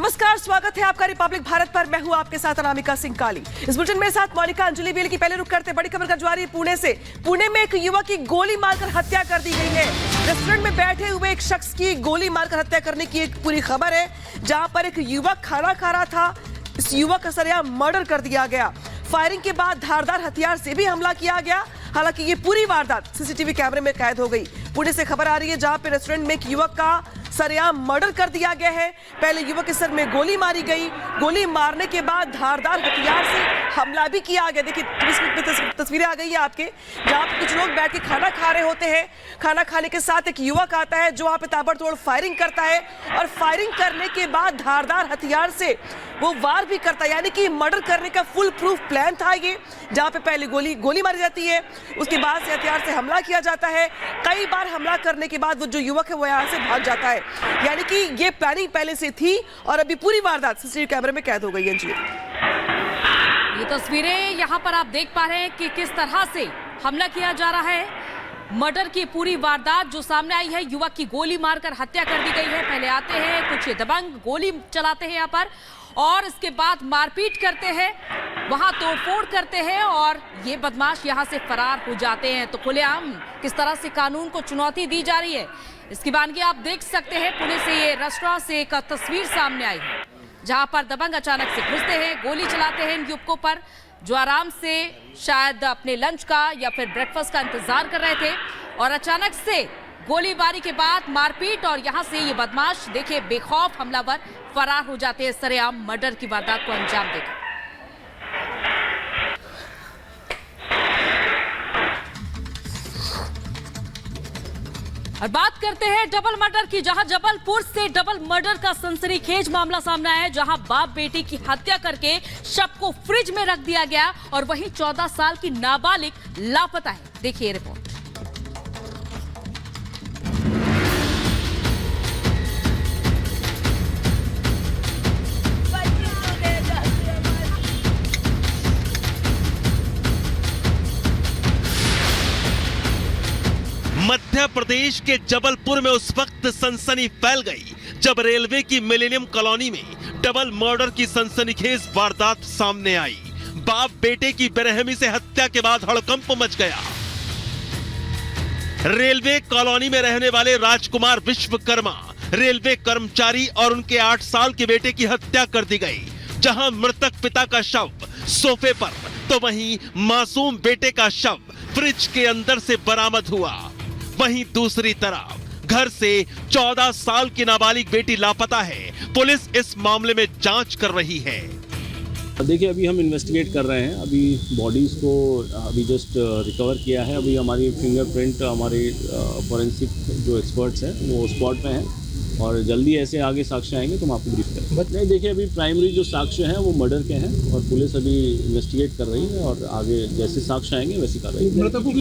नमस्कार, स्वागत है आपका रिपब्लिक भारत पर। मैं हूं आपके साथ अनामिका सिंह काली। इस बुलेटिन में साथ मोनिका अंजलि बेल की। पहले रुक करते बड़ी खबर का जारी पुणे से। पुणे में एक युवक की गोली मारकर हत्या कर दी गई है। रेस्टोरेंट में बैठे हुए एक शख्स की गोली मारकर हत्या करने की एक पूरी खबर है, जहां पर एक युवक खाना खा रहा था। इस युवक का सरेआम मर्डर कर दिया गया। फायरिंग के बाद धारदार हथियार से भी हमला किया गया। हालांकि ये पूरी वारदात सीसीटीवी कैमरे में कैद हो गई। पुणे से खबर आ रही है, जहां पे रेस्टोरेंट में एक युवक का सरेआम मर्डर कर दिया गया है। पहले युवक के सर में गोली मारी गई। गोली मारने के बाद धारदार हथियार से हमला भी किया गया। देखिए तस्वीरें आ गई है आपके, जहां पे कुछ लोग बैठ के खाना खा रहे होते हैं। खाना खाने के साथ एक युवक आता है जो वहां पे ताबड़तोड़ फायरिंग करता है, और फायरिंग करने के बाद धारदार हथियार से वो वार भी करता है। यानी कि मर्डर करने का फुल प्रूफ प्लान था ये, जहां पे पहले गोली मारी जाती है, उसके बाद से हथियार से हमला किया जाता है। कई बार हमला करने के बाद वो जो युवक है वो यहाँ से भाग जाता है। यानी कि ये प्लानिंग पहले से थी और अभी पूरी वारदात सीसीटीवी कैमरे में कैद हो गई है। जी, ये तस्वीरें यहाँ पर आप देख पा रहे हैं कि किस तरह से हमला किया जा रहा है। मर्डर की पूरी वारदात जो सामने आई है, युवक की गोली मारकर हत्या कर दी गई है। पहले आते हैं कुछ दबंग, गोली चलाते हैं यहाँ पर, और इसके बाद मारपीट करते हैं, वहां तोड़फोड़ करते हैं, और ये बदमाश यहां से फरार हो जाते हैं। तो खुलेआम किस तरह से कानून को चुनौती दी जा रही है, इसकी वानगी आप देख सकते हैं। पुणे से ये रेस्टोरेंट से एक तस्वीर सामने आई है, जहां पर दबंग अचानक से घुसते हैं, गोली चलाते हैं इन युवकों पर, जो आराम से शायद अपने लंच का या फिर ब्रेकफास्ट का इंतजार कर रहे थे, और अचानक से गोलीबारी के बाद मारपीट, और यहां से ये बदमाश देखिए बेखौफ हमलावर फरार हो जाते हैं, सरेआम मर्डर की वारदात को अंजाम देकर। और बात करते हैं डबल मर्डर की, जहां जबलपुर से डबल मर्डर का सनसनीखेज मामला सामने आया है, जहां बाप बेटी की हत्या करके शव को फ्रिज में रख दिया गया, और वहीं 14 साल की नाबालिग लापता है। देखिए रिपोर्ट। मध्य प्रदेश के जबलपुर में उस वक्त सनसनी फैल गई जब रेलवे की मिलेनियम कॉलोनी में डबल मर्डर की सनसनीखेज वारदात सामने आई। बाप बेटे की बेरहमी से हत्या के बाद हड़कंप मच गया। रेलवे कॉलोनी में रहने वाले राजकुमार विश्वकर्मा, रेलवे कर्मचारी, और उनके 8 साल के बेटे की हत्या कर दी गई। जहां मृतक पिता का शव सोफे पर, तो वहीं मासूम बेटे का शव फ्रिज के अंदर से बरामद हुआ। वहीं दूसरी तरफ घर से 14 साल की नाबालिग बेटी लापता है। पुलिस इस मामले में जांच कर रही है। देखिए, अभी हम इन्वेस्टिगेट कर रहे हैं। अभी बॉडीज को अभी जस्ट रिकवर किया है। अभी हमारी फिंगरप्रिंट, हमारे फॉरेंसिक जो एक्सपर्ट्स हैं वो स्पॉट पे हैं, और जल्दी ऐसे आगे साक्ष्य आएंगे तो हम आपको ब्रीफ करेंगे। नहीं, देखिए, अभी प्राइमरी जो साक्ष्य हैं वो मर्डर के हैं, और पुलिस अभी इन्वेस्टिगेट कर रही है, और आगे जैसे साक्ष्य आएंगे वैसी कार्रवाई।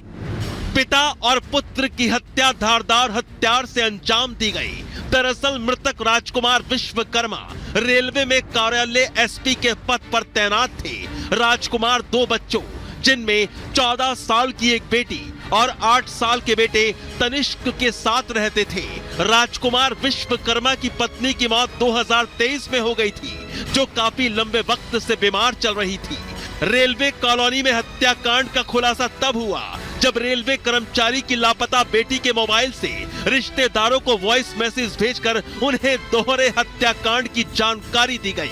पिता और पुत्र की हत्या धारदार हथियार से अंजाम दी गई। दरअसल मृतक राजकुमार विश्वकर्मा रेलवे में कार्यालय एसपी के पद पर तैनात थे। राजकुमार 2 बच्चों, जिनमें 14 साल की एक बेटी और 8 साल के बेटे तनिष्क के साथ रहते थे। राजकुमार विश्वकर्मा की पत्नी की मौत 2023 में हो गई थी, जो काफी लंबे वक्त से बीमार चल रही थी। रेलवे कॉलोनी में हत्याकांड का खुलासा तब हुआ जब रेलवे कर्मचारी की लापता बेटी के मोबाइल से रिश्तेदारों को वॉइस मैसेज भेजकर उन्हें दोहरे हत्याकांड की जानकारी दी गई।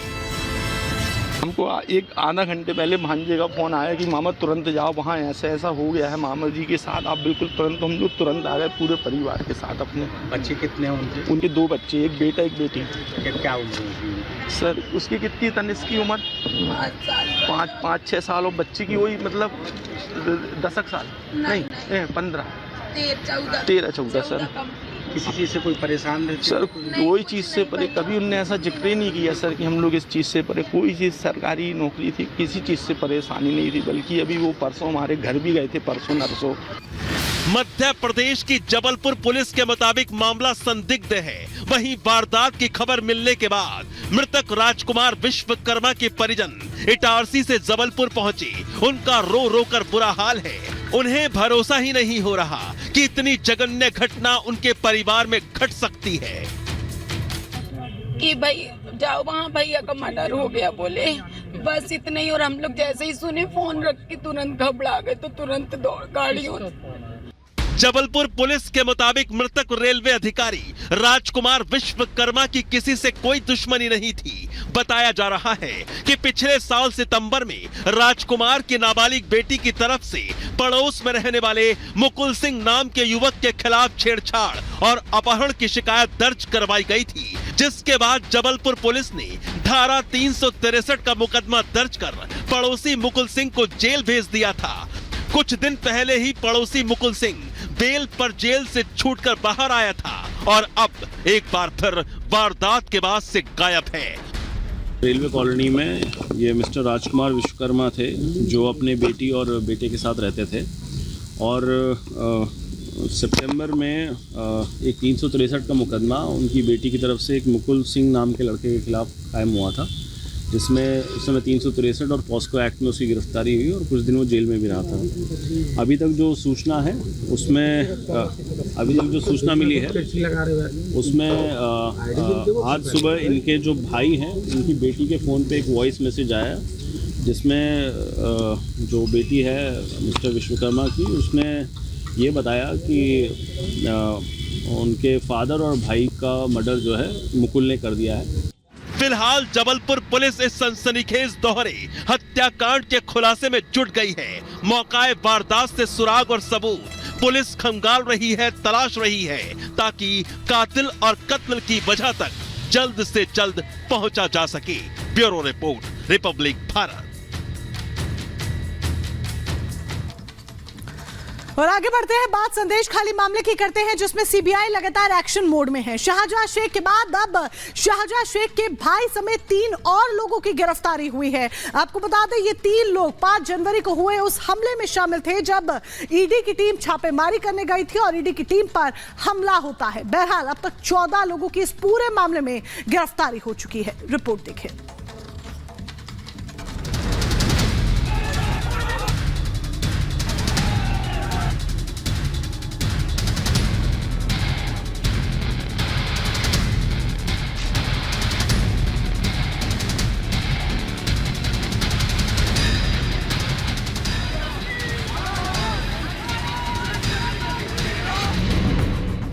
हमको एक आधा घंटे पहले भांजे का फोन आया कि मामा तुरंत जाओ, वहाँ ऐसा ऐसा हो गया है मामा जी के साथ, आप बिल्कुल तुरंत। हम लोग तुरंत आ गए पूरे परिवार के साथ अपने। बच्चे कितने हैं उनके 2 बच्चे, एक बेटा एक बेटी। क्या उम्र? सर उसकी कितनी, तनिष्क की उम्र 5-6 साल, और बच्चे की वही मतलब 10 साल नहीं 15 13-14 सर। किसी चीज़ से कोई परेशान नहीं सर? कोई चीज़ से परे कभी उनने ऐसा जिक्र ही नहीं किया सर कि हम लोग इस चीज़ से परे, कोई चीज़ सरकारी नौकरी थी, किसी चीज़ से परेशानी नहीं थी। बल्कि अभी वो परसों हमारे घर भी गए थे, परसों नरसों। मध्य प्रदेश की जबलपुर पुलिस के मुताबिक मामला संदिग्ध है। वहीं वारदात की खबर मिलने के बाद मृतक राजकुमार विश्वकर्मा के परिजन इटारसी से जबलपुर पहुंचे। उनका रो रो कर बुरा हाल है। उन्हें भरोसा ही नहीं हो रहा कि इतनी जघन्य घटना उनके परिवार में घट सकती है। कि भाई जाओ वहाँ भैया का मर्डर हो गया बोले, बस इतने ही। और हम लोग जैसे ही सुने फोन रख के तुरंत घबरा गए, तो तुरंत दौड़ गाड़ियों। जबलपुर पुलिस के मुताबिक मृतक रेलवे अधिकारी राजकुमार विश्वकर्मा की किसी से कोई दुश्मनी नहीं थी। बताया जा रहा है कि पिछले साल सितंबर में राजकुमार की नाबालिग बेटी की तरफ से पड़ोस में रहने वाले मुकुल सिंह नाम के युवक के खिलाफ छेड़छाड़ और अपहरण की शिकायत दर्ज करवाई गई थी, जिसके बाद जबलपुर पुलिस ने धारा 363 का मुकदमा दर्ज कर पड़ोसी मुकुल सिंह को जेल भेज दिया था। कुछ दिन पहले ही पड़ोसी मुकुल सिंह बेल पर जेल से छूटकर बाहर आया था और अब एक बार फिर वारदात के बाद से गायब है। रेलवे कॉलोनी में ये मिस्टर राजकुमार विश्वकर्मा थे, जो अपने बेटी और बेटे के साथ रहते थे। और सितंबर में एक 363 का मुकदमा उनकी बेटी की तरफ से एक मुकुल सिंह नाम के लड़के के खिलाफ कायम हुआ था, जिसमें उस समय 363 और पॉस्को एक्ट में उसकी गिरफ्तारी हुई और कुछ दिन वो जेल में भी रहा था। अभी तक जो सूचना है उसमें जो सूचना मिली है उसमें आज सुबह इनके जो भाई हैं उनकी बेटी के फ़ोन पे एक वॉइस मैसेज आया, जिसमें जो बेटी है मिस्टर विश्वकर्मा की, उसने ये बताया कि उनके फादर और भाई का मर्डर जो है मुकुल ने कर दिया है। फिलहाल जबलपुर पुलिस इस सनसनीखेज दोहरे हत्याकांड के खुलासे में जुट गई है। मौकाए वारदात से सुराग और सबूत पुलिस खंगाल रही है, तलाश रही है, ताकि कातिल और कत्ल की वजह तक जल्द से जल्द पहुंचा जा सके। Bureau report, Republic Bharat. और आगे बढ़ते हैं, बात संदेश खाली मामले की करते हैं, जिसमें सीबीआई लगातार एक्शन मोड में है। शाहजहां शेख के बाद अब शाहजहां शेख के भाई समेत 3 और लोगों की गिरफ्तारी हुई है। आपको बता दें, ये 3 लोग 5 जनवरी को हुए उस हमले में शामिल थे, जब ईडी की टीम छापेमारी करने गई थी और ईडी की टीम पर हमला होता है। बहरहाल अब तक 14 लोगों की इस पूरे मामले में गिरफ्तारी हो चुकी है। रिपोर्ट देखें।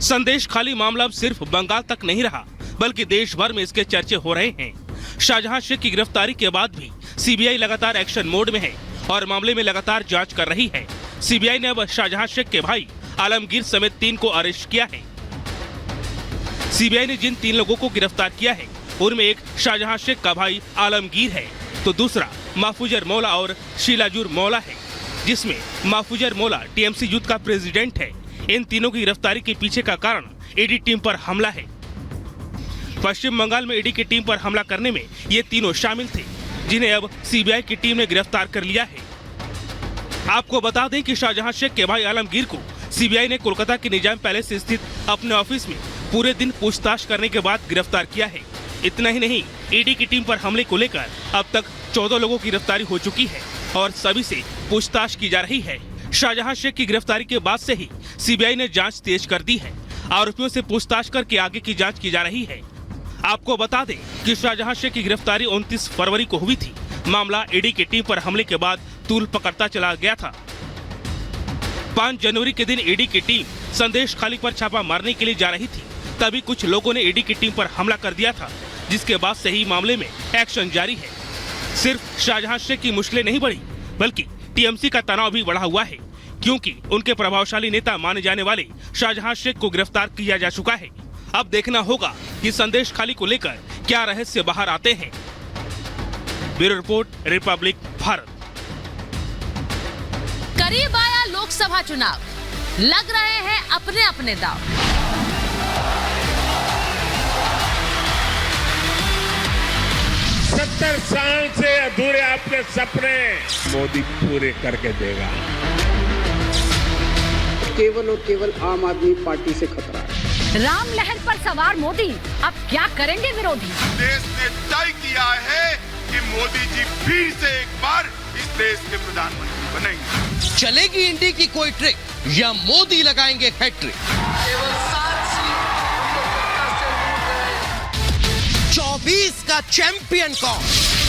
संदेश खाली मामला अब सिर्फ बंगाल तक नहीं रहा, बल्कि देश भर में इसके चर्चे हो रहे हैं। शाहजहां शेख की गिरफ्तारी के बाद भी सीबीआई लगातार एक्शन मोड में है और मामले में लगातार जांच कर रही है। सीबीआई ने अब शाहजहां शेख के भाई आलमगीर समेत 3 को अरेस्ट किया है। सीबीआई ने जिन 3 लोगों को गिरफ्तार किया है, उनमें एक शाहजहां शेख का भाई आलमगीर है, तो दूसरा महफूजर मौला और शीलाजुर मौला है, जिसमें महफूजर मौला टीएमसी यूथ का प्रेसिडेंट है। इन तीनों की गिरफ्तारी के पीछे का कारण ईडी टीम पर हमला है। पश्चिम बंगाल में ईडी की टीम पर हमला करने में ये तीनों शामिल थे, जिन्हें अब सीबीआई की टीम ने गिरफ्तार कर लिया है। आपको बता दें कि शाहजहां शेख के भाई आलमगीर को सीबीआई ने कोलकाता के निजाम पैलेस स्थित अपने ऑफिस में पूरे दिन पूछताछ करने के बाद गिरफ्तार किया है। इतना ही नहीं, ईडी की टीम पर हमले को लेकर अब तक 14 लोगों की गिरफ्तारी हो चुकी है और सभी से पूछताछ की जा रही है। शाहजहां शेख की गिरफ्तारी के बाद से ही सीबीआई ने जांच तेज कर दी है। आरोपियों से पूछताछ करके आगे की जांच की जा रही है। आपको बता दें कि शाहजहां शेख की गिरफ्तारी 29 फरवरी को हुई थी। मामला ईडी की टीम पर हमले के बाद तूल पकड़ता चला गया था। 5 जनवरी के दिन ईडी की टीम संदेश खाली पर छापा मारने के लिए जा रही थी, तभी कुछ लोगों ने ईडी की टीम पर हमला कर दिया था, जिसके बाद से ही मामले में एक्शन जारी है। सिर्फ शाहजहां शेख की मुश्किलें नहीं बढ़ी, बल्कि टीएमसी का तनाव भी बढ़ा हुआ है, क्योंकि उनके प्रभावशाली नेता माने जाने वाले शाहजहां शेख को गिरफ्तार किया जा चुका है। अब देखना होगा कि संदेश खाली को लेकर क्या रहस्य बाहर आते हैं। Bureau report, Republic Bharat. करीब आया लोकसभा चुनाव, लग रहे हैं अपने अपने दांव। सत्तर साल से अधूरे आपके सपने मोदी पूरे करके देगा। केवल और केवल आम आदमी पार्टी से खतरा है। राम लहर पर सवार मोदी अब क्या करेंगे विरोधी? देश ने तय किया है कि मोदी जी फिर से एक बार इस देश के प्रधानमंत्री बनेंगे। चलेगी इंडी की कोई ट्रिक या मोदी लगाएंगे हैट्रिक? 2020 का चैंपियन कौन?